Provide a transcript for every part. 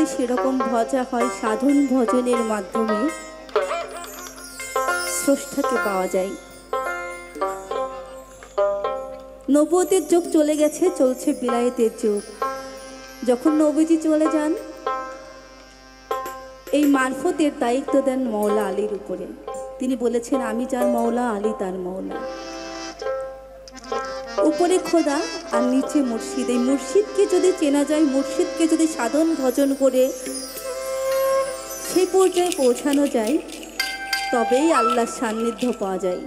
যদি সেরকম ভজা হয়, সাধন ভজনের মাধ্যমে স্রষ্টাকে পাওয়া যায়। নবুয়তের যুগ চলে গেছে, চলছে বিলায়েতের যুগ। যখন নবীজি চলে যান, এই মারফতের দায়িত্ব দেন মওলা আলীর উপরে। তিনি বলেছেন, আমি যার মওলা, আলী তার মওলা। উপরে খোদা আর নিচে মুর্শিদ। এই মুর্শিদকে যদি চেনা যায়, মুর্শিদকে যদি সাধন ভজন করে সেই পর্যায়ে পৌঁছানো যায়, তবেই আল্লাহর সান্নিধ্য পাওয়া যায়।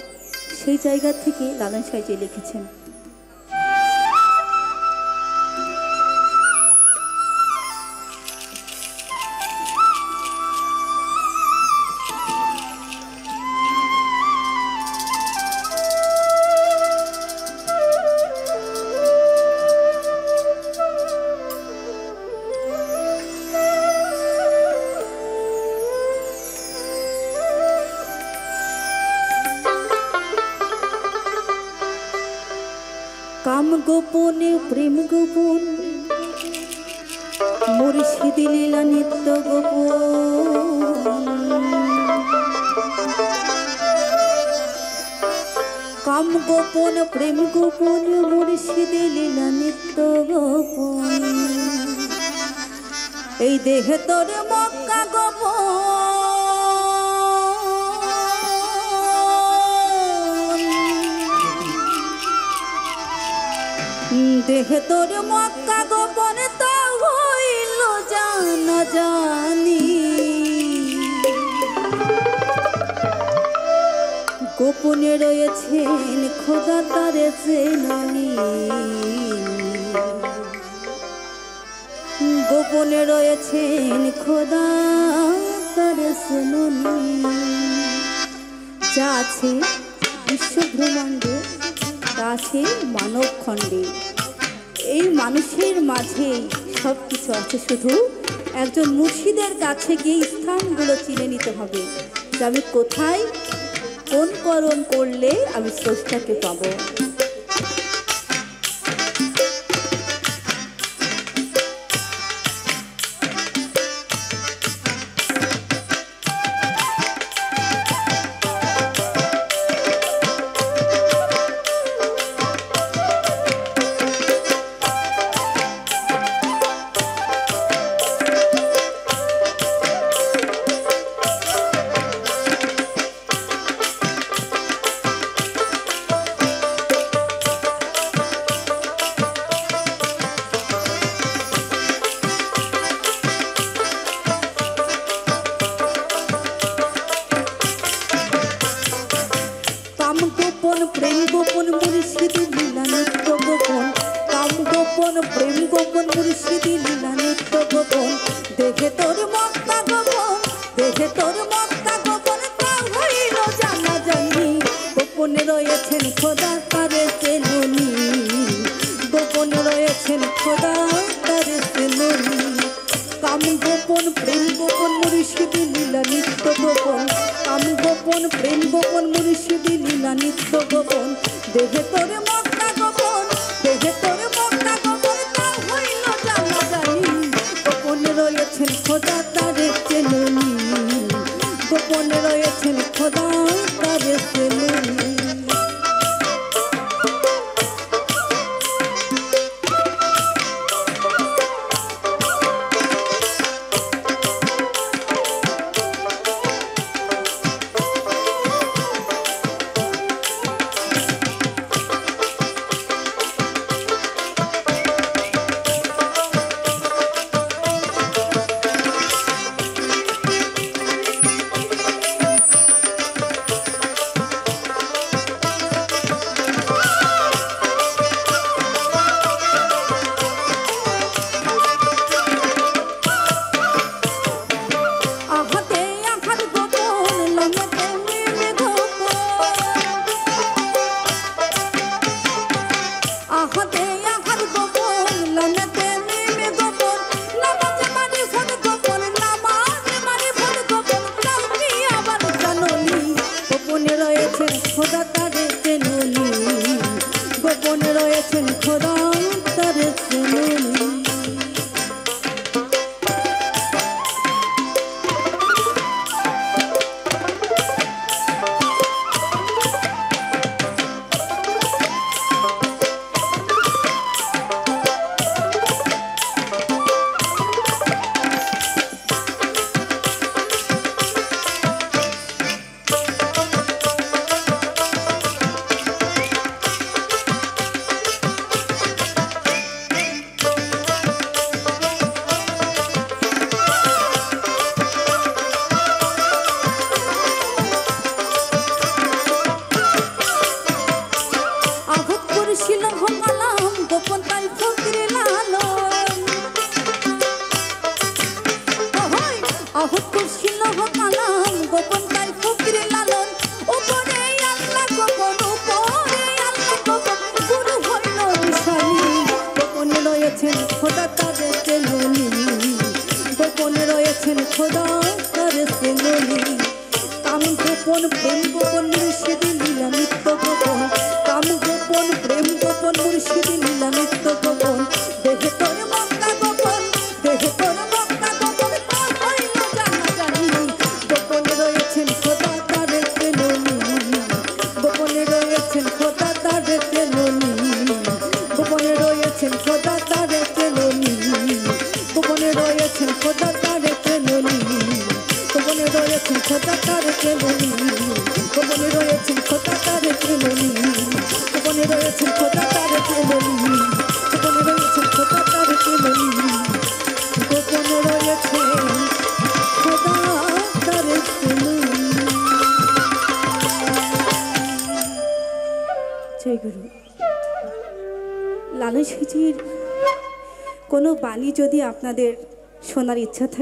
সেই জায়গা থেকে লালন সাঁইজি লিখেছেন, কাম গোপনে প্রেম গোপন, মুর্শিদ লীলা নিত্য গোপন। কাম গোপন প্রেম গোপন, মুর্শিদ লীলা নিত্য গোপন। এই দেহে তোর মক্কা গোপন, দেহে তোর মক্কা গোপন, তা হইল জানা জানি। গোপনে রয়েছেন খোদা তারে চেননি, গোপনে রয়েছেন খোদা তারে চেননি। যা আছে বিশ্ব ব্রহ্মাণ্ডে, তা আছে মানব খণ্ডে। এই মানুষের মাঝেই সব কিছু আছে, শুধু একজন মুর্শিদের কাছে গিয়ে স্থানগুলো চিনে নিতে হবে যে আমি কোথায় কোন করণ করলে আমি স্রষ্টাকে পাবো। প্রেম গোপন মুর্শিদ লীলা নিত্য গোপন। কাম গোপন প্রেম গোপন, মুর্শিদ লীলা নিত্য গোপন। দেখে তোর মক্কা গোপন, দেখে তোর মক্কা গোপন, তা হইল জানা জানি। গোপনে রয়েছেন খোদা তারে চেননি, গোপনে রয়েছেন খোদা তারে চেননি। কাম গোপন প্রেম গোপন, মুর্শিদ লীলা নিত্য গোপন। কাম গোপন প্রেম গোপন, মুর্শিদ লীলা নিত্য গোপন। দেহে তোর মক্কা গোপন, দেহে তোর মক্কা গোপন, তা হইল জানা জানি। গোপনে রয়েছেন খোদা তারে চেননি, গোপনে রয়েছেন খোদা তারে চেননি। কালাম গোপন তাই ফকির লালন আহত করছিল কালাম গোপন তাই ফকির লালন উপরে আল্লাহ গোপন উপরে আল্লাহ গোপন গুরু হইল বিশালী গোপনে রয়েছেন খোদা তাদের চেলনি গোপনে রয়েছেন খোদা তাদের চেলনি কাম গোপন প্রেম গোপন মুর্শিদি লীলা নিত্য গোপন কাম গোপন প্রেম গোপন মুর্শিদি লীলা নিত্য গোপন দেহে তোর মক্কা গোপন দেহে তোর মক্কা গোপন হইল জানা জানি গোপনে রয়েছেন খোদা তাদের চেলনি গোপনে রয়েছেন খোদা তাদের চেলনি গোপনে রয়েছেন খোদা তাদের চেলনি গোপনে রয়েছেন খোদা তাদের চেলনি গোপনে রয়েছেন খোদা তাদের চেলনি গোপনে রয়েছেন খোদা তাদের চেলনি গোপনে রয়েছেন খোদা তাদের চেলনি গোপনে রয়েছেন খোদা তাদের চেলনি গোপনে রয়েছেন খোদা তাদের চেলনি। জয় গুরু। লালন সাঁইজির কোনো বাণী যদি আপনাদের শোনার ইচ্ছা থাকে